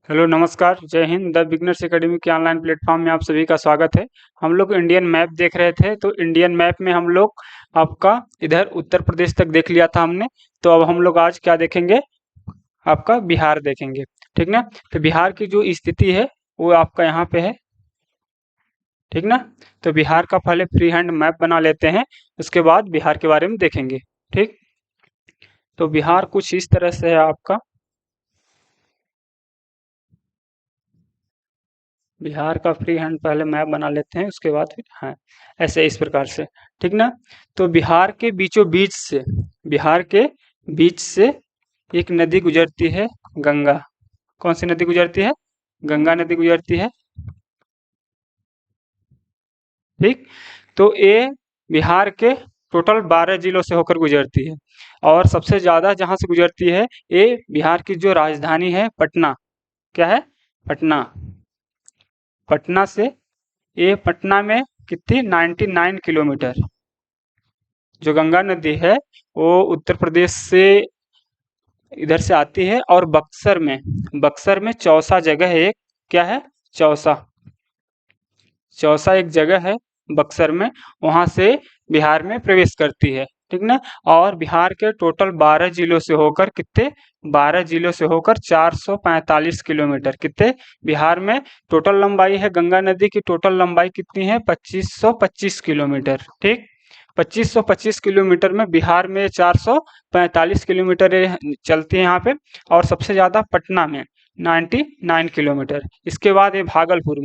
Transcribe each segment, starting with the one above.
Hello नमस्कार, जय Hind. The beginners academy के ऑनलाइन प्लेटफॉर्म में आप सभी का स्वागत है। हम लोग इंडियन मैप देख रहे थे, तो इंडियन मैप में हम लोग आपका इधर उत्तर प्रदेश तक देख लिया था हमने। तो अब हम लोग आज क्या देखेंगे, आपका बिहार देखेंगे। ठीक ना। तो बिहार की जो स्थिति है वो आपका यहाँ पे है। ठीक ना। तो बिहार का पहले फ्री हैंड मैप बना लेते हैं, उसके बाद बिहार के बारे में देखेंगे। ठीक। तो बिहार कुछ इस तरह से है आपका। बिहार का फ्री हैंड पहले मैप बना लेते हैं, उसके बाद फिर हाँ, ऐसे इस प्रकार से। ठीक ना। तो बिहार के बीचों बीच से, बिहार के बीच से एक नदी गुजरती है, गंगा। कौन सी नदी गुजरती है? गंगा नदी गुजरती है। ठीक। तो ये बिहार के टोटल 12 जिलों से होकर गुजरती है, और सबसे ज्यादा जहाँ से गुजरती है, ये बिहार की जो राजधानी है पटना। क्या है? पटना। पटना से, ये पटना में कितनी 99 किलोमीटर जो गंगा नदी है, वो उत्तर प्रदेश से इधर से आती है, और बक्सर में चौसा जगह है एक। क्या है? चौसा। चौसा एक जगह है बक्सर में, वहां से बिहार में प्रवेश करती है। ठीक ना। और बिहार के टोटल 12 जिलों से होकर कितने, 12 जिलों से होकर 445 किलोमीटर, कितने बिहार में टोटल लंबाई है। गंगा नदी की टोटल लंबाई कितनी है? 2525 किलोमीटर। ठीक। 2525 किलोमीटर में बिहार में 445 किलोमीटर चलती है यहाँ पे। और सबसे ज्यादा पटना में 99 किलोमीटर। इसके बाद ये भागलपुर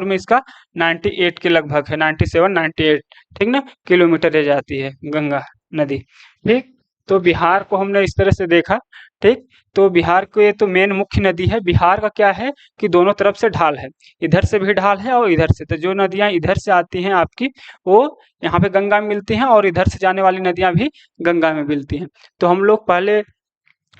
में इसका 98 के लगभग है, 97 98। ठीक ना, किलोमीटर रह जाती है गंगा नदी। ठीक। तो बिहार को हमने इस तरह से देखा। ठीक। तो बिहार को, ये तो मेन मुख्य नदी है। बिहार का क्या है कि दोनों तरफ से ढाल है, इधर से भी ढाल है और इधर से। तो जो नदियां इधर से आती हैं आपकी, वो यहाँ पे गंगा में मिलती हैं, और इधर से जाने वाली नदियां भी गंगा में मिलती हैं। तो हम लोग पहले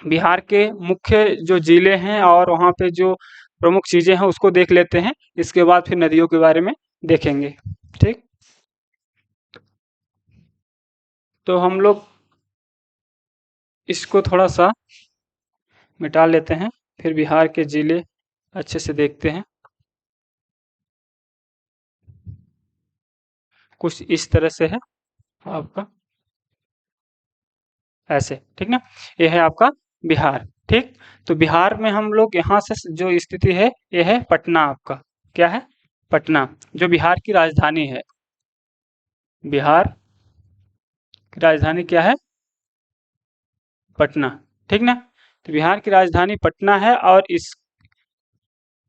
बिहार के मुख्य जो जिले हैं और वहाँ पे जो प्रमुख चीजें हैं उसको देख लेते हैं, इसके बाद फिर नदियों के बारे में देखेंगे। ठीक। तो हम लोग इसको थोड़ा सा मिटा लेते हैं, फिर बिहार के जिले अच्छे से देखते हैं। कुछ इस तरह से है आपका, ऐसे। ठीक ना। ये है आपका बिहार। ठीक। तो बिहार में हम लोग यहाँ से जो स्थिति है, ये है पटना आपका। क्या है? पटना, जो बिहार की राजधानी है। बिहार की राजधानी क्या है? पटना। ठीक ना। तो बिहार की राजधानी पटना है, और इस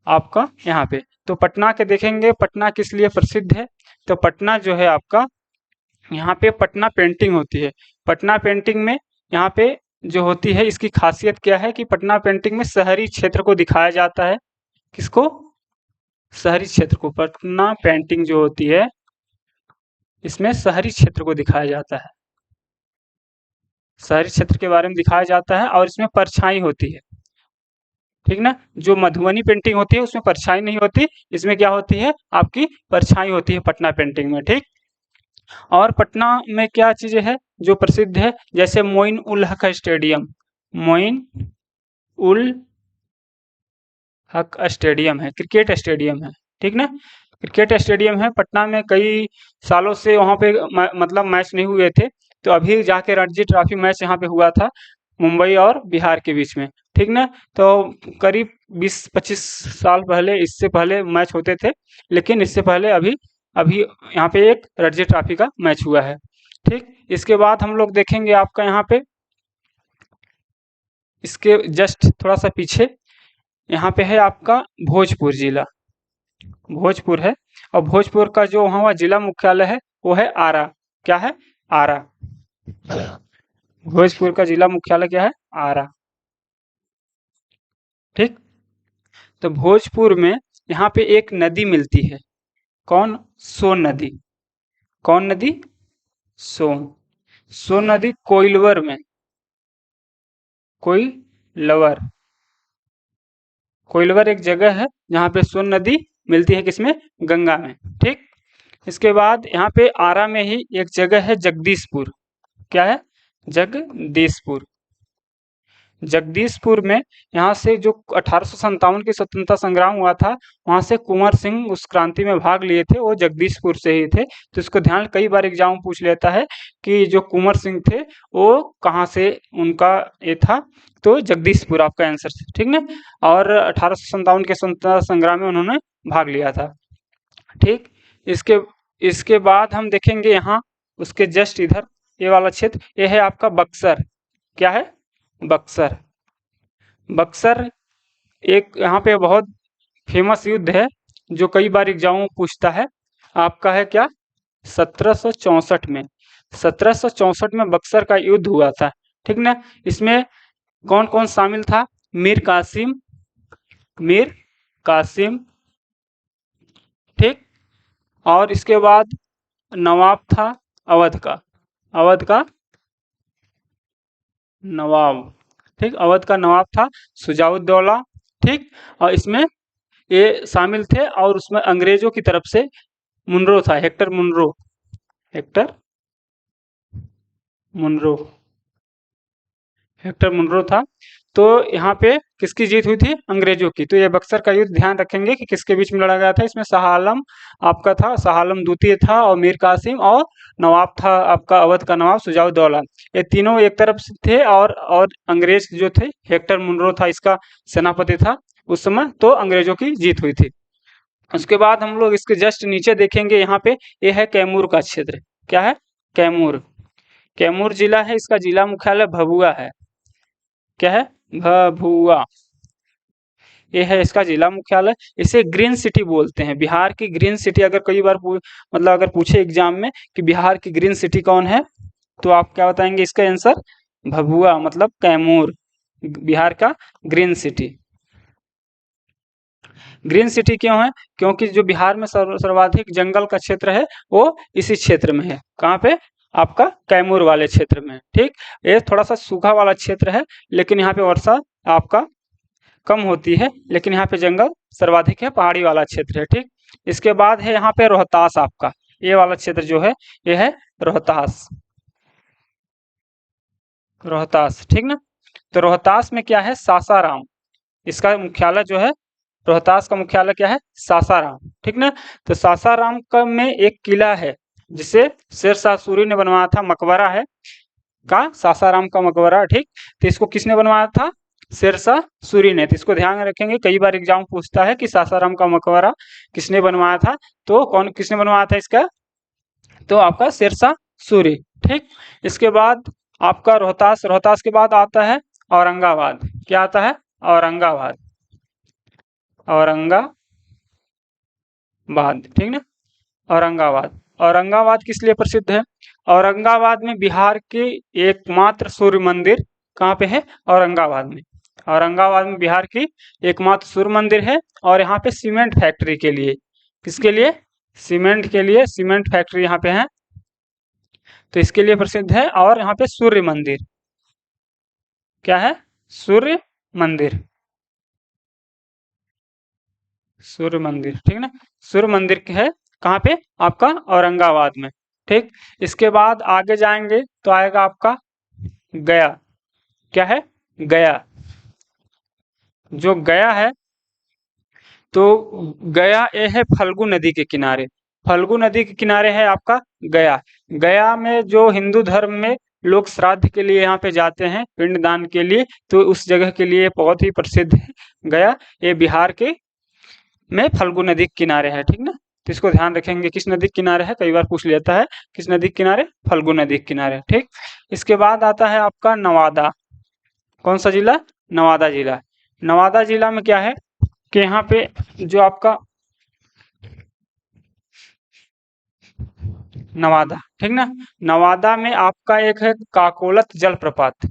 आपका यहाँ पे, तो पटना के देखेंगे, पटना किस लिए प्रसिद्ध है। तो पटना जो है आपका, यहाँ पे पटना पेंटिंग होती है। पटना पेंटिंग में यहाँ पे जो होती है, इसकी खासियत क्या है कि पटना पेंटिंग में शहरी क्षेत्र को दिखाया जाता है। किसको? शहरी क्षेत्र को। पटना पेंटिंग जो होती है, इसमें शहरी क्षेत्र को दिखाया जाता है। शहरी क्षेत्र के बारे में दिखाया जाता है, और इसमें परछाई होती है। ठीक ना। जो मधुबनी पेंटिंग होती है उसमें परछाई नहीं होती, इसमें क्या होती है आपकी परछाई होती है पटना पेंटिंग में। ठीक। और पटना में क्या चीजें है जो प्रसिद्ध है, जैसे मोइन उल हक स्टेडियम। मोइन उल हक स्टेडियम है, क्रिकेट स्टेडियम है। ठीक ना। क्रिकेट स्टेडियम है पटना में। कई सालों से वहाँ पे मतलब मैच नहीं हुए थे, तो अभी जाके रणजी ट्रॉफी मैच यहाँ पे हुआ था, मुंबई और बिहार के बीच में। ठीक ना। तो करीब 20-25 साल पहले, इससे पहले मैच होते थे, लेकिन इससे पहले अभी अभी यहाँ पे एक रणजी ट्रॉफी का मैच हुआ है। ठीक। इसके बाद हम लोग देखेंगे आपका यहाँ पे, इसके जस्ट थोड़ा सा पीछे यहाँ पे है आपका भोजपुर जिला। भोजपुर है, और भोजपुर का जो वहाँ जिला मुख्यालय है वो है आरा। क्या है? आरा। भोजपुर का जिला मुख्यालय क्या है? आरा। ठीक। तो भोजपुर में यहाँ पे एक नदी मिलती है। कौन? सोन नदी। कौन नदी? सोन। सोन नदी कोइलवर में, कोइलवर, कोइलवर एक जगह है जहाँ पे सोन नदी मिलती है, किसमें? गंगा में। ठीक। इसके बाद यहाँ पे आरा में ही एक जगह है जगदीशपुर। क्या है? जगदीशपुर। जगदीशपुर में यहाँ से जो 1857 की स्वतंत्रता संग्राम हुआ था, वहाँ से कुंवर सिंह उस क्रांति में भाग लिए थे, वो जगदीशपुर से ही थे। तो इसको ध्यान कई बार एग्जाम पूछ लेता है कि जो कुंवर सिंह थे वो कहाँ से उनका ये था, तो जगदीशपुर आपका आंसर है, ठीक ना। और 1857 के स्वतंत्रता संग्राम में उन्होंने भाग लिया था। ठीक, इसके इसके बाद हम देखेंगे यहाँ उसके जस्ट इधर ये वाला क्षेत्र, ये है आपका बक्सर। क्या है? बक्सर। बक्सर एक यहाँ पे बहुत फेमस युद्ध है जो कई बार एग्जाम में पूछता है, आपका है क्या? 1764 में। 1764 में बक्सर का युद्ध हुआ था, ठीक ना। इसमें कौन कौन शामिल था? मीर कासिम, मीर कासिम, ठीक। और इसके बाद नवाब था अवध का, अवध का नवाब, ठीक। अवध का नवाब था शुजाउद्दौला, ठीक। और इसमें ये शामिल थे, और उसमें अंग्रेजों की तरफ से मुनरो था, Hector Munro, Hector Munro, Hector Munro था। तो यहाँ पे किसकी जीत हुई थी? अंग्रेजों की। तो ये बक्सर का युद्ध ध्यान रखेंगे कि किसके बीच में लड़ा गया था। इसमें शाह आलम आपका था, शाह आलम द्वितीय था, और मीर कासिम, और नवाब था आपका अवध का नवाब शुजाउद्दौला। ये तीनों एक तरफ से थे, और अंग्रेज जो थे, हेक्टर मुनरो था इसका सेनापति था उस समय। तो अंग्रेजों की जीत हुई थी। उसके बाद हम लोग इसके जस्ट नीचे देखेंगे, यहाँ पे ये है कैमूर का क्षेत्र। क्या है? कैमूर। कैमूर जिला है, इसका जिला मुख्यालय भभुआ है। क्या है? भभुआ। ये है इसका जिला मुख्यालय। इसे ग्रीन सिटी बोलते हैं, बिहार की ग्रीन सिटी। अगर कई बार मतलब अगर पूछे एग्जाम में कि बिहार की ग्रीन सिटी कौन है, तो आप क्या बताएंगे इसका आंसर? भभुआ, मतलब कैमूर बिहार का ग्रीन सिटी। ग्रीन सिटी क्यों है? क्योंकि जो बिहार में सर्वाधिक जंगल का क्षेत्र है वो इसी क्षेत्र में है। कहाँ पे? आपका कैमूर वाले क्षेत्र में, ठीक। ये थोड़ा सा सूखा वाला क्षेत्र है, लेकिन यहाँ पे वर्षा आपका कम होती है, लेकिन यहाँ पे जंगल सर्वाधिक है, पहाड़ी वाला क्षेत्र है, ठीक। इसके बाद है यहाँ पे रोहतास, आपका ये वाला क्षेत्र जो है ये है रोहतास, रोहतास, ठीक ना। तो रोहतास में क्या है? सासाराम। इसका मुख्यालय जो है, रोहतास का मुख्यालय क्या है? सासाराम, ठीक ना। तो सासाराम का में एक किला है जिसे शेरशाह सूरी ने बनवाया था, मकबरा है का, सासाराम का मकबरा, ठीक। तो इसको किसने बनवाया था? शेरशाह सूरी ने। तो इसको ध्यान में रखेंगे, कई बार एग्जाम पूछता है कि सासाराम का मकबरा किसने बनवाया था, तो कौन किसने बनवाया था इसका? तो आपका शेरशाह सूरी, ठीक। इसके बाद आपका रोहतास, रोहतास के बाद आता है औरंगाबाद। क्या आता है? औरंगाबाद, औरंगाबाद, ठीक ना। औरंगाबाद, औरंगाबाद किस लिए प्रसिद्ध है? औरंगाबाद में बिहार के एकमात्र सूर्य मंदिर कहाँ पे है? औरंगाबाद में। औरंगाबाद में बिहार की एकमात्र सूर्य मंदिर है, और यहाँ पे सीमेंट फैक्ट्री के लिए, किसके लिए? सीमेंट के लिए, सीमेंट फैक्ट्री यहाँ पे है, तो इसके लिए प्रसिद्ध है। और यहाँ पे सूर्य मंदिर, क्या है? सूर्य मंदिर, सूर्य मंदिर, ठीक ना। सूर्य मंदिर है कहाँ पे? आपका औरंगाबाद में, ठीक। इसके बाद आगे जाएंगे तो आएगा आपका गया। क्या है? गया। जो गया है, तो गया ये है फल्गु नदी के किनारे, फल्गु नदी के किनारे है आपका गया। गया में जो हिंदू धर्म में लोग श्राद्ध के लिए यहाँ पे जाते हैं, पिंडदान के लिए, तो उस जगह के लिए बहुत ही प्रसिद्ध है गया। ये बिहार के में फल्गु नदी के किनारे है, ठीक ना। तो इसको ध्यान रखेंगे, किस नदी के किनारे है, कई बार पूछ लेता है, किस नदी के किनारे? फल्गु नदी के किनारे, ठीक। इसके बाद आता है आपका नवादा। कौन सा जिला? नवादा जिला। नवादा जिला में क्या है कि यहाँ पे जो आपका नवादा, ठीक ना। नवादा में आपका एक है काकोलत जलप्रपात,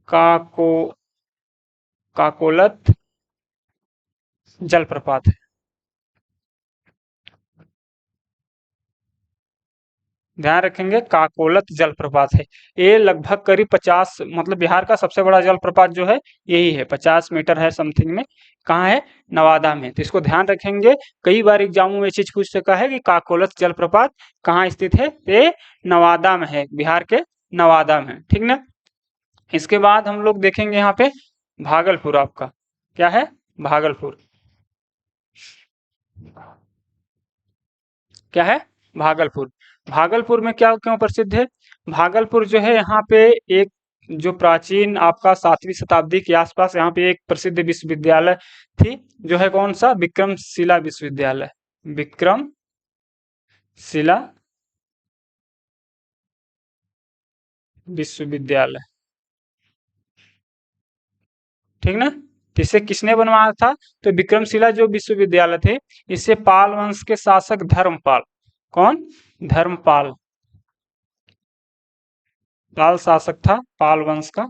काको काकोलत जलप्रपात है। ध्यान रखेंगे, काकोलत जलप्रपात है। ये लगभग करीब 50, मतलब बिहार का सबसे बड़ा जलप्रपात जो है यही है, 50 मीटर है समथिंग में। कहाँ है? नवादा में। तो इसको ध्यान रखेंगे, कई बार एग्जामों में ये चीज पूछ सका है कि काकोलत जलप्रपात कहाँ स्थित है। ये नवादा में है, बिहार के नवादा में, ठीक ना। इसके बाद हम लोग देखेंगे यहाँ पे भागलपुर। आपका क्या है? भागलपुर। क्या है? भागलपुर। भागलपुर में क्या क्यों प्रसिद्ध है? भागलपुर जो है यहाँ पे एक जो प्राचीन आपका 7वीं शताब्दी के आसपास यहाँ पे एक प्रसिद्ध विश्वविद्यालय थी, जो है कौन सा? विक्रमशिला विश्वविद्यालय। विक्रमशिला विश्वविद्यालय, ठीक ना? तो इसे किसने बनवाया था? तो विक्रमशिला जो विश्वविद्यालय थे, इसे पाल वंश के शासक धर्मपाल, कौन? धर्मपाल, पाल शासक था पाल वंश का,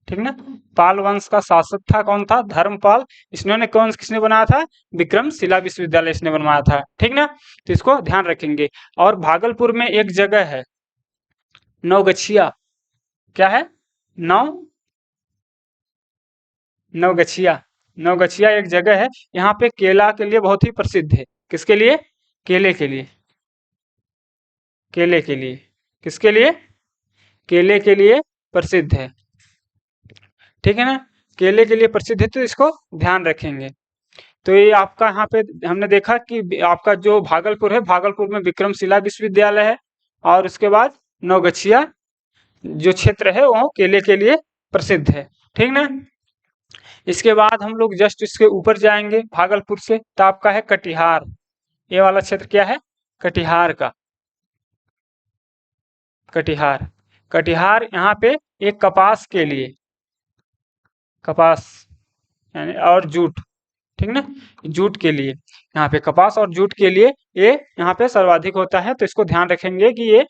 ठीक ना? पाल वंश का शासक था, कौन था? धर्मपाल। इसने कौन किसने बनाया था? विक्रमशिला विश्वविद्यालय इसने बनवाया था, ठीक ना? तो इसको ध्यान रखेंगे। और भागलपुर में एक जगह है नवगछिया। क्या है? नौ नवगछिया। नवगछिया एक जगह है, यहाँ पे केला के लिए बहुत ही प्रसिद्ध है। किसके लिए? केले के लिए। केले के लिए। किसके लिए? केले के लिए प्रसिद्ध है, ठीक है ना? केले के लिए प्रसिद्ध है, तो इसको ध्यान रखेंगे। तो ये आपका यहाँ पे हमने देखा कि आपका जो भागलपुर है, भागलपुर में विक्रमशिला विश्वविद्यालय है, और उसके बाद नवगछिया जो क्षेत्र है वो केले के लिए प्रसिद्ध है, ठीक ना? इसके बाद हम लोग जस्ट इसके ऊपर जाएंगे भागलपुर से, तो आपका है कटिहार। ये वाला क्षेत्र क्या है? कटिहार का। कटिहार। कटिहार यहाँ पे एक कपास के लिए, कपास यानी और जूट, ठीक ना? जूट के लिए, यहाँ पे कपास और जूट के लिए ये यहाँ पे सर्वाधिक होता है। तो इसको ध्यान रखेंगे कि ये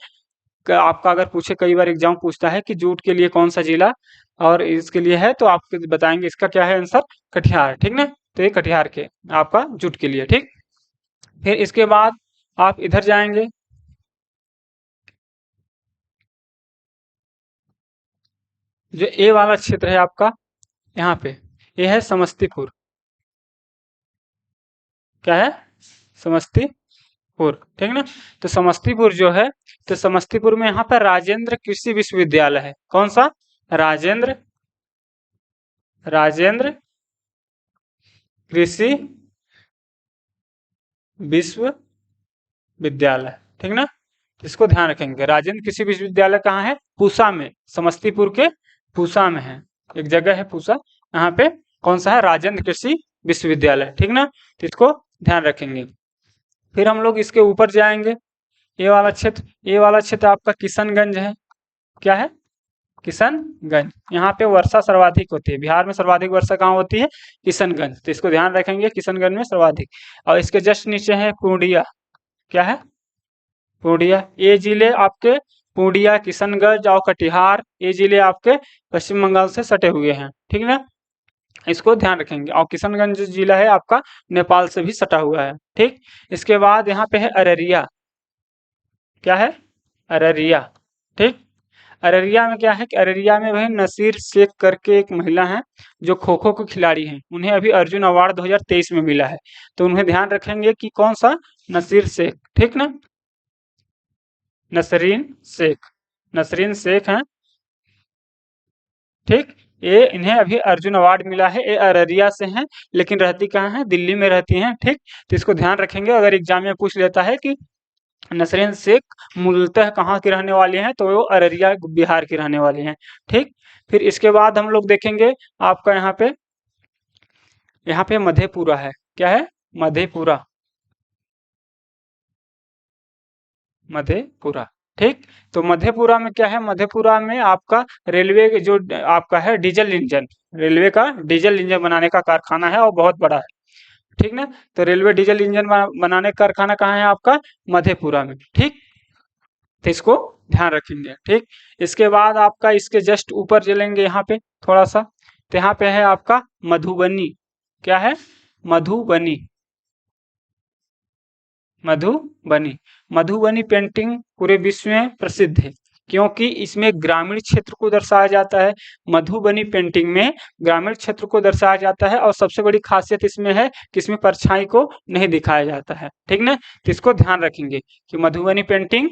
आपका अगर पूछे, कई बार एग्जाम पूछता है कि जूट के लिए कौन सा जिला और इसके लिए है, तो आप बताएंगे इसका क्या है आंसर? कटिहार, ठीक ना? तो ये कटिहार के आपका जूट के लिए, ठीक। फिर इसके बाद आप इधर जाएंगे, जो ए वाला क्षेत्र है आपका, यहाँ पे ये है समस्तीपुर। क्या है? समस्तीपुर, ठीक ना? तो समस्तीपुर जो है, तो समस्तीपुर में यहाँ पर राजेंद्र कृषि विश्वविद्यालय है। कौन सा? राजेंद्र राजेंद्र कृषि विश्वविद्यालय, ठीक ना? इसको ध्यान रखेंगे। राजेंद्र कृषि विश्वविद्यालय कहाँ है? पूसा में, समस्तीपुर के पूसा में है, एक जगह है पूसा, यहाँ पे कौन सा है? राजेंद्र कृषि विश्वविद्यालय, ठीक ना? तो इसको ध्यान रखेंगे। फिर हम लोग इसके ऊपर जाएंगे, ये वाला क्षेत्र। ये वाला क्षेत्र आपका किशनगंज है। क्या है? किशनगंज। यहाँ पे वर्षा सर्वाधिक होती है, बिहार में सर्वाधिक वर्षा कहाँ होती है? किशनगंज। तो इसको ध्यान रखेंगे, किशनगंज में सर्वाधिक। और इसके जस्ट नीचे है पूर्णिया। क्या है? पूर्णिया। ये जिले आपके पूर्णिया, किशनगंज और कटिहार, ये जिले आपके पश्चिम बंगाल से सटे हुए हैं, ठीक ना? इसको ध्यान रखेंगे। और किशनगंज जिला है आपका नेपाल से भी सटा हुआ है, ठीक। इसके बाद यहाँ पे है अररिया। क्या है? अररिया, ठीक। अररिया में क्या है कि अररिया में वही नसीर शेख करके एक महिला हैं, जो खो खो के खिलाड़ी हैं। उन्हें अभी अर्जुन अवार्ड 2023 में मिला है, तो उन्हें ध्यान रखेंगे कि कौन सा? नसीर शेख, ठीक ना? नसरीन शेख, नसरीन शेख हैं, ठीक। ये इन्हें अभी अर्जुन अवार्ड मिला है। ये अररिया से हैं, लेकिन रहती कहाँ है? दिल्ली में रहती हैं, ठीक। तो इसको ध्यान रखेंगे, अगर एग्जाम में पूछ लेता है कि नसरीन शेख मूलतः कहाँ की रहने वाली हैं, तो वो अररिया बिहार की रहने वाली हैं, ठीक। फिर इसके बाद हम लोग देखेंगे आपका यहाँ पे मधेपुरा है। क्या है? मधेपुरा। मधेपुरा, ठीक। तो मधेपुरा में क्या है? मधेपुरा में आपका रेलवे के जो आपका है डीजल इंजन, रेलवे का डीजल इंजन बनाने का कारखाना है और बहुत बड़ा है, ठीक ना? तो रेलवे डीजल इंजन बनाने का कारखाना कहाँ है आपका? मधेपुरा में, ठीक। तो इसको ध्यान रखेंगे, ठीक। इसके बाद आपका इसके जस्ट ऊपर चलेंगे यहाँ पे थोड़ा सा, तो यहाँ पे है आपका मधुबनी। क्या है? मधुबनी। मधुबनी। मधुबनी पेंटिंग पूरे विश्व में प्रसिद्ध है, क्योंकि इसमें ग्रामीण क्षेत्र को दर्शाया जाता है। मधुबनी पेंटिंग में ग्रामीण क्षेत्र को दर्शाया जाता है, और सबसे बड़ी खासियत इसमें है कि इसमें परछाई को नहीं दिखाया जाता है, ठीक ना? तो इसको ध्यान रखेंगे कि मधुबनी पेंटिंग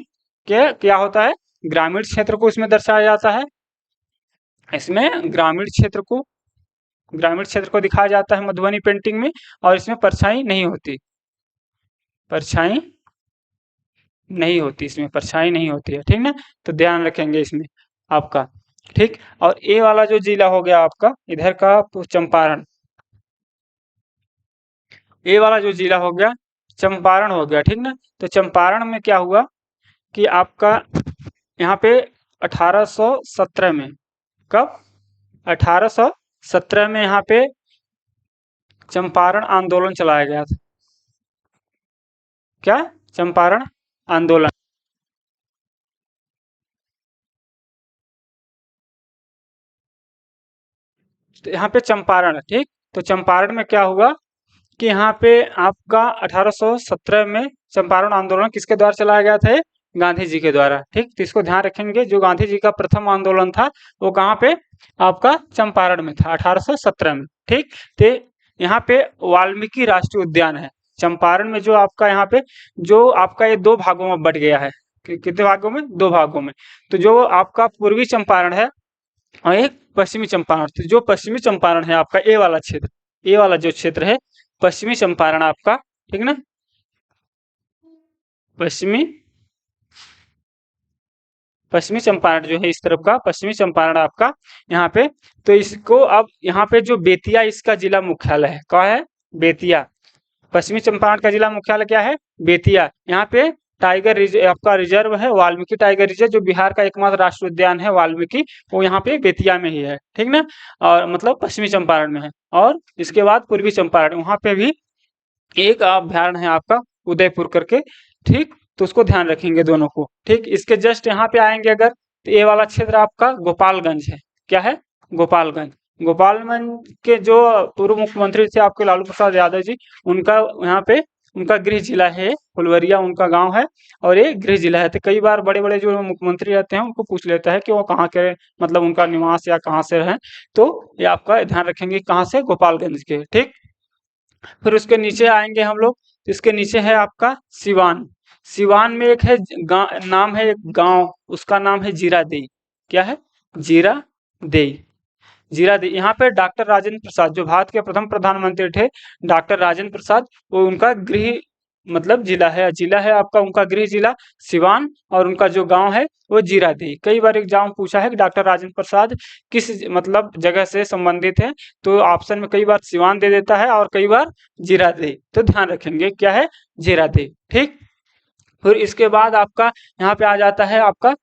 के क्या होता है? ग्रामीण क्षेत्र को इसमें दर्शाया जाता है, इसमें ग्रामीण क्षेत्र को दिखाया जाता है मधुबनी पेंटिंग में, और इसमें परछाई नहीं होती, परछाई नहीं होती, इसमें परछाई नहीं होती है, ठीक ना। तो ध्यान रखेंगे इसमें आपका, ठीक। और ए वाला जो जिला हो गया आपका इधर का चंपारण, ए वाला जो जिला हो गया चंपारण हो गया, ठीक ना। तो चंपारण में क्या हुआ कि आपका यहाँ पे 1817 में, कब, 1817 में यहाँ पे चंपारण आंदोलन चलाया गया था। क्या, चंपारण आंदोलन। तो यहाँ पे चंपारण है, ठीक। तो चंपारण में क्या हुआ कि यहाँ पे आपका 1817 में चंपारण आंदोलन किसके द्वारा चलाया गया था, गांधी जी के द्वारा, ठीक। तो इसको ध्यान रखेंगे, जो गांधी जी का प्रथम आंदोलन था वो कहाँ पे, आपका चंपारण में था 1817 में, ठीक। तो यहाँ पे वाल्मीकि राष्ट्रीय उद्यान है चंपारण में, जो आपका यहाँ पे जो आपका ये दो भागों में बट गया है, कितने भागों में, दो भागों में। तो जो आपका पूर्वी चंपारण है और एक पश्चिमी चंपारण, तो जो पश्चिमी चंपारण है आपका ए वाला क्षेत्र, ए वाला जो क्षेत्र है पश्चिमी चंपारण आपका, ठीक ना, पश्चिमी पश्चिमी चंपारण जो है इस तरफ का पश्चिमी चंपारण आपका यहाँ पे। तो इसको अब यहाँ पे जो बेतिया इसका जिला मुख्यालय है, क्या है, बेतिया। पश्चिमी चंपारण का जिला मुख्यालय क्या है, बेतिया। यहाँ पे टाइगर रिजर्व आपका रिजर्व है, वाल्मीकि टाइगर रिजर्व, जो बिहार का एकमात्र राष्ट्रीय उद्यान है वाल्मीकि, वो यहाँ पे बेतिया में ही है, ठीक ना। और मतलब पश्चिमी चंपारण में है। और इसके बाद पूर्वी चंपारण, वहाँ पे भी एक अभ्यारण्य है आपका उदयपुर करके, ठीक। तो उसको ध्यान रखेंगे दोनों को, ठीक। इसके जस्ट यहाँ पे आएंगे अगर, तो ये वाला क्षेत्र आपका गोपालगंज है, क्या है, गोपालगंज। गोपालगंज के जो पूर्व मुख्यमंत्री थे आपके लालू प्रसाद यादव जी, उनका यहाँ पे उनका गृह जिला है, फुलवरिया उनका गांव है, और ये गृह जिला है। तो कई बार बड़े बड़े जो मुख्यमंत्री रहते हैं उनको पूछ लेता है कि वो कहाँ के, मतलब उनका निवास या कहाँ से है। तो ये आपका ध्यान रखेंगे कहाँ से, गोपालगंज के, ठीक। फिर उसके नीचे आएंगे हम लोग, तो इसके नीचे है आपका सिवान। सिवान में एक है नाम है एक गांव, उसका नाम है जीरादेई। क्या है, जीरादेई। जीरादेई, यहाँ पे डॉक्टर राजेंद्र प्रसाद जो भारत के प्रथम प्रधानमंत्री थे, डॉक्टर राजेंद्र प्रसाद, वो उनका गृह मतलब जिला है आपका, उनका गृह जिला सिवान, और उनका जो गांव है वो जीरादेई। कई बार एग्जाम पूछा है कि डॉक्टर राजेंद्र प्रसाद किस मतलब जगह से संबंधित है, तो ऑप्शन में कई बार सिवान दे देता है और कई बार जीरादेई। तो ध्यान रखेंगे क्या है, जीरादेई, ठीक। फिर इसके बाद आपका यहाँ पे आ जाता है आपका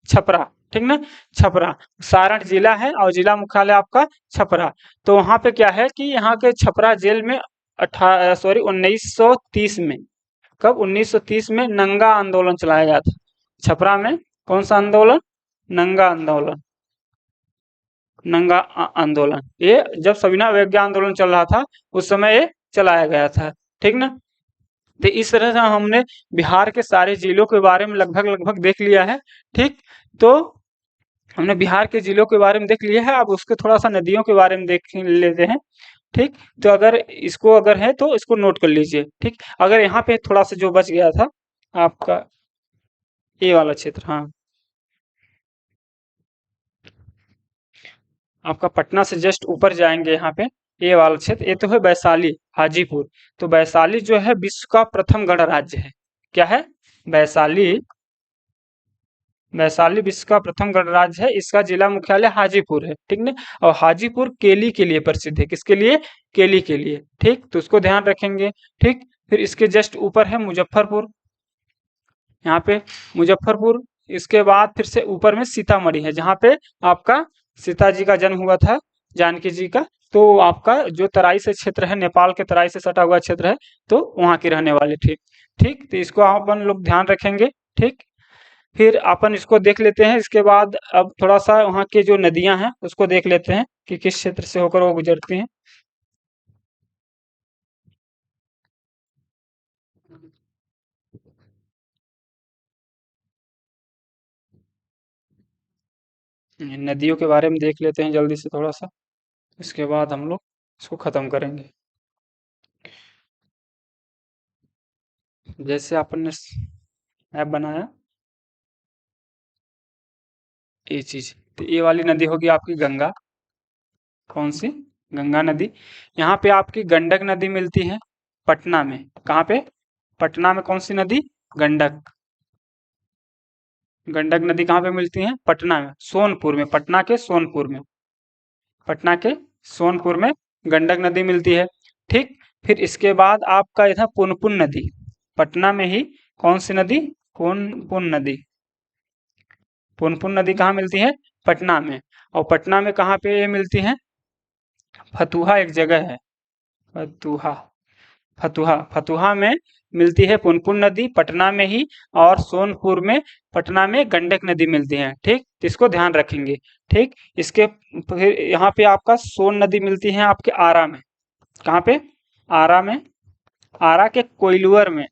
छपरा, ठीक ना। छपरा सारण जिला है और जिला मुख्यालय आपका छपरा। तो वहां पे क्या है कि यहाँ के छपरा जेल में 1930 में, कब, 1930 में नंगा आंदोलन चलाया गया था छपरा में। कौन सा आंदोलन, नंगा आंदोलन, नंगा आंदोलन। ये जब सविनय अवज्ञा आंदोलन चल रहा था उस समय ये चलाया गया था, ठीक ना। तो इस तरह से हमने बिहार के सारे जिलों के बारे में लगभग लगभग देख लिया है, ठीक। तो हमने बिहार के जिलों के बारे में देख लिया है, अब उसके थोड़ा सा नदियों के बारे में देख लेते हैं, ठीक। तो अगर इसको अगर है तो इसको नोट कर लीजिए, ठीक। अगर यहाँ पे थोड़ा सा जो बच गया था आपका, ये वाला क्षेत्र, हाँ, आपका पटना से जस्ट ऊपर जाएंगे यहाँ पे, ये वाला क्षेत्र, ये तो है वैशाली हाजीपुर। तो वैशाली जो है विश्व का प्रथम गणराज्य है, क्या है, वैशाली। वैशाली विश्व का प्रथम गणराज्य है, इसका जिला मुख्यालय हाजीपुर है, ठीक ना। और हाजीपुर केली के लिए प्रसिद्ध है, किसके लिए, केली के लिए, ठीक। तो उसको ध्यान रखेंगे, ठीक। फिर इसके जस्ट ऊपर है मुजफ्फरपुर, यहाँ पे मुजफ्फरपुर। इसके बाद फिर से ऊपर में सीतामढ़ी है, जहाँ पे आपका सीता जी का जन्म हुआ था, जानकी जी का। तो आपका जो तराई से क्षेत्र है, नेपाल के तराई से सटा हुआ क्षेत्र है, तो वहाँ के रहने वाले थे, ठीक। तो इसको अपन लोग ध्यान रखेंगे, ठीक। फिर अपन इसको देख लेते हैं, इसके बाद अब थोड़ा सा वहाँ की जो नदियां हैं उसको देख लेते हैं कि किस क्षेत्र से होकर वो गुजरती हैं। नदियों के बारे में देख लेते हैं जल्दी से थोड़ा सा, इसके बाद हम लोग इसको खत्म करेंगे। जैसे अपन ने ऐप बनाया, ये चीज तो ये वाली नदी होगी आपकी गंगा। कौन सी? गंगा नदी। यहाँ पे आपकी गंडक नदी मिलती है पटना में। कहाँ पे? पटना में। कौन सी नदी? गंडक। गंडक नदी कहाँ पे मिलती है? पटना में, सोनपुर में, पटना के सोनपुर में। पटना के सोनपुर में गंडक नदी मिलती है। ठीक। फिर इसके बाद आपका इधर पुनपुन नदी, पटना में ही। कौन सी नदी? पुनपुन नदी। पुनपुन नदी कहाँ मिलती है? पटना में। और पटना में कहाँ पे ये मिलती है? फतुहा एक जगह है, फतुहा। फतुहा, फतुहा में मिलती है पुनपुन नदी, पटना में ही। और सोनपुर में, पटना में गंडक नदी मिलती है। ठीक, तो इसको ध्यान रखेंगे। ठीक। इसके फिर यहाँ पे आपका सोन नदी मिलती है आपके आरा में। कहाँ पे? आरा में। आरा के कोइलवर में।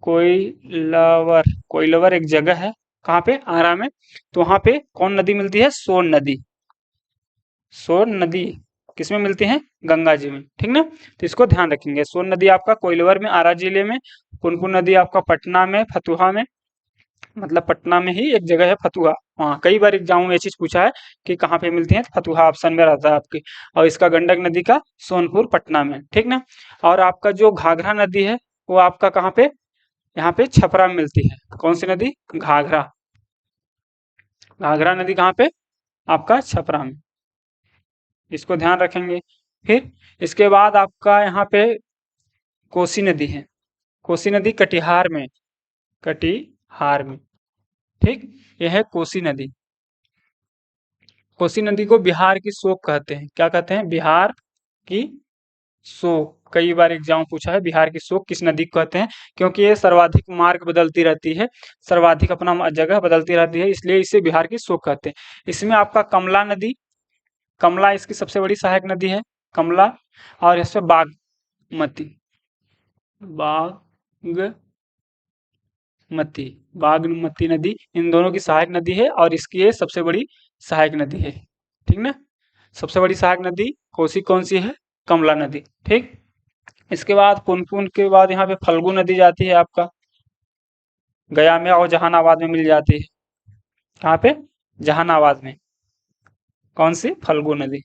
कोइलवर, कोइलवर एक जगह है। कहाँ पे? आरा में। तो वहां पे कौन नदी मिलती है? सोन नदी। सोन नदी किसमें मिलती है? गंगा जी में। ठीक ना? तो इसको ध्यान रखेंगे। सोन नदी आपका कोइलवर में, आरा जिले में। पुनपुन नदी आपका पटना में, फतुहा में। मतलब पटना में ही एक जगह है फतुहा। हाँ, कई बार एग्जाम में ये चीज पूछा है कि कहाँ पे मिलती है। फतुहा ऑप्शन में रहता है आपके। और इसका गंडक नदी का सोनपुर, पटना में। ठीक ना? और आपका जो घाघरा नदी है वो आपका कहाँ पे? यहाँ पे छपरा में मिलती है। कौन सी नदी? घाघरा। घाघरा नदी कहाँ पे? आपका छपरा में। इसको ध्यान रखेंगे। फिर इसके बाद आपका यहाँ पे कोसी नदी है। कोसी नदी कटिहार में। कटिहार में। ठीक। यह है कोसी नदी। कोसी नदी को बिहार की शोक कहते हैं। क्या कहते हैं? बिहार की शोक। कई बार एग्जाम पूछा है बिहार की शोक किस नदी को कहते हैं, क्योंकि ये सर्वाधिक मार्ग बदलती रहती है, सर्वाधिक अपना जगह बदलती रहती है, इसलिए इसे बिहार की शोक कहते हैं। इसमें आपका कमला नदी, कमला इसकी सबसे बड़ी सहायक नदी है, कमला। और इसमें बागमती, बागमती, बागमती नदी, इन दोनों की सहायक नदी है और इसकी ये सबसे बड़ी सहायक नदी है। ठीक ना? सबसे बड़ी सहायक नदी कोसी कौन सी है? कमला नदी। ठीक। इसके बाद पुनपुन के बाद यहाँ पे फल्गु नदी जाती है आपका, गया में और जहानाबाद में मिल जाती है। कहाँ पे? जहानाबाद में। कौन सी? फल्गु नदी।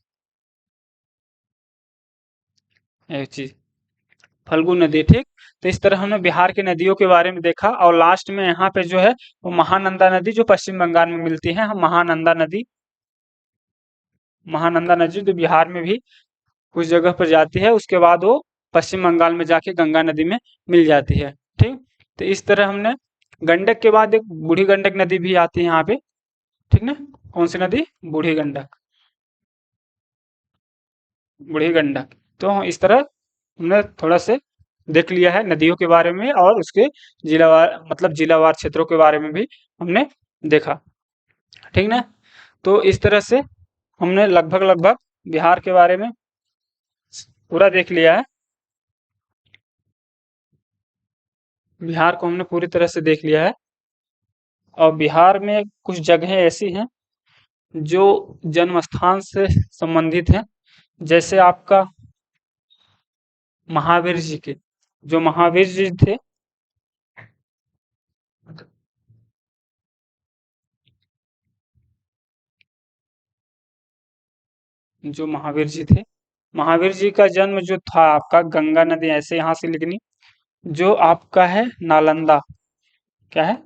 एक चीज, फल्गु नदी। ठीक। तो इस तरह हमने बिहार की नदियों के बारे में देखा। और लास्ट में यहाँ पे जो है वो महानंदा नदी, जो पश्चिम बंगाल में मिलती है। हम महानंदा नदी, महानंदा नदी तो बिहार में भी कुछ जगह पर जाती है, उसके बाद वो पश्चिम बंगाल में जाके गंगा नदी में मिल जाती है। ठीक। तो इस तरह हमने गंडक के बाद एक बूढ़ी गंडक नदी भी आती है यहाँ पे। ठीक ना? कौन सी नदी? बूढ़ी गंडक। बूढ़ी गंडक। तो इस तरह हमने थोड़ा से देख लिया है नदियों के बारे में, और उसके जिलावार, मतलब जिलावार क्षेत्रों के बारे में भी हमने देखा। ठीक ना? तो इस तरह से हमने लगभग लगभग बिहार के बारे में पूरा देख लिया है। बिहार को हमने पूरी तरह से देख लिया है। और बिहार में कुछ जगहें ऐसी हैं जो जन्म स्थान से संबंधित हैं। जैसे आपका महावीर जी के, जो महावीर जी थे, जो महावीर जी थे, महावीर जी का जन्म जो था आपका, गंगा नदी ऐसे यहाँ से लिखनी, जो आपका है नालंदा। क्या है?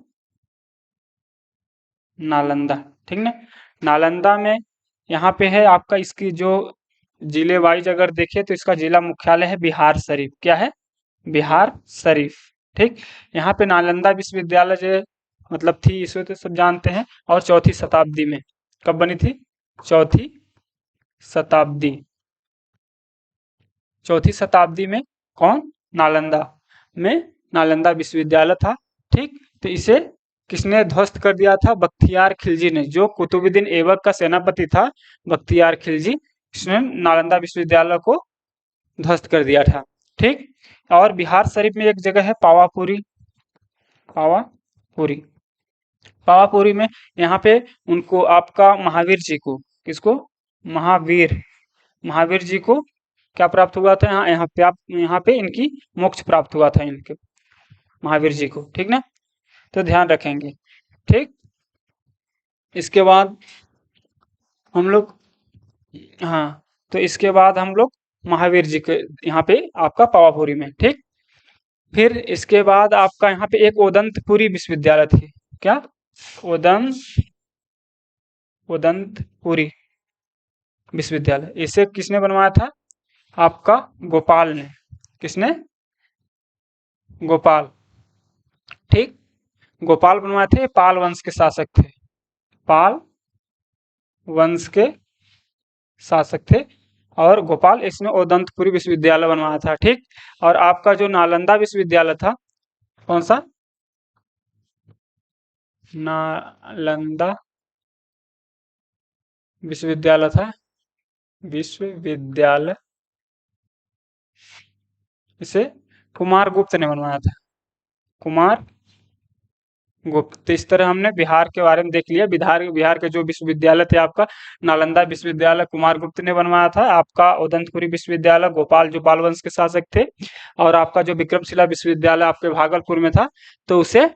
नालंदा। ठीक ना? नालंदा में यहाँ पे है आपका, इसकी जो जिले वाइज अगर देखें तो इसका जिला मुख्यालय है बिहार शरीफ। क्या है? बिहार शरीफ। ठीक। यहाँ पे नालंदा विश्वविद्यालय जो मतलब थी, इसे तो सब जानते हैं। और चौथी शताब्दी में, कब बनी थी? चौथी शताब्दी। चौथी शताब्दी में कौन? नालंदा में नालंदा विश्वविद्यालय था। ठीक। तो इसे किसने ध्वस्त कर दिया था? बख्तियार खिलजी ने, जो कुतुबुद्दीन ऐबक का सेनापति था। बख्तियार खिलजी, इसने नालंदा विश्वविद्यालय को ध्वस्त कर दिया था। ठीक। और बिहार शरीफ में एक जगह है पावापुरी। पावापुरी, पावापुरी में यहाँ पे उनको आपका महावीर जी को, किसको? महावीर, महावीर जी को क्या प्राप्त हुआ था? यहाँ पे आप, यहाँ पे इनकी मोक्ष प्राप्त हुआ था इनके, महावीर जी को। ठीक ना? तो ध्यान रखेंगे। ठीक। इसके बाद हम लोग, हाँ, तो इसके बाद हम लोग महावीर जी के यहाँ पे आपका पावापुरी में, ठीक। फिर इसके बाद आपका यहाँ पे एक उदंतपुरी विश्वविद्यालय थी। क्या? उदंत उदंतपुरी विश्वविद्यालय, इसे किसने बनवाया था? आपका गोपाल ने। किसने? गोपाल, ठीक। गोपाल बनवाए थे, पाल वंश के शासक थे। पाल वंश के शासक थे। और गोपाल इसने उदंतपुरी विश्वविद्यालय बनवाया था, ठीक। और आपका जो नालंदा विश्वविद्यालय था, कौन सा? नालंदा विश्वविद्यालय था। विश्वविद्यालय इसे कुमार गुप्त ने बनवाया था। कुमार गुप्त। तो इस तरह हमने बिहार के बारे में देख लिया। बिहार के जो विश्वविद्यालय थे, आपका नालंदा विश्वविद्यालय कुमार गुप्त ने बनवाया था। आपका उदंतपुरी विश्वविद्यालय गोपाल जो पाल वंश के शासक थे। और आपका जो विक्रमशिला विश्वविद्यालय आपके भागलपुर में था, तो उसे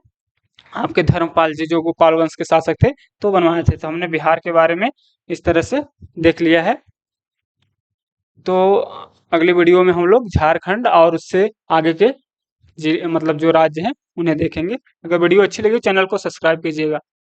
आपके धर्मपाल जी जो गोपाल वंश के शासक थे, तो बनवाए थे। तो हमने बिहार के बारे में इस तरह से देख लिया है। तो अगली वीडियो में हम लोग झारखंड और उससे आगे के मतलब जो राज्य हैं उन्हें देखेंगे। अगर वीडियो अच्छी लगी चैनल को सब्सक्राइब कीजिएगा।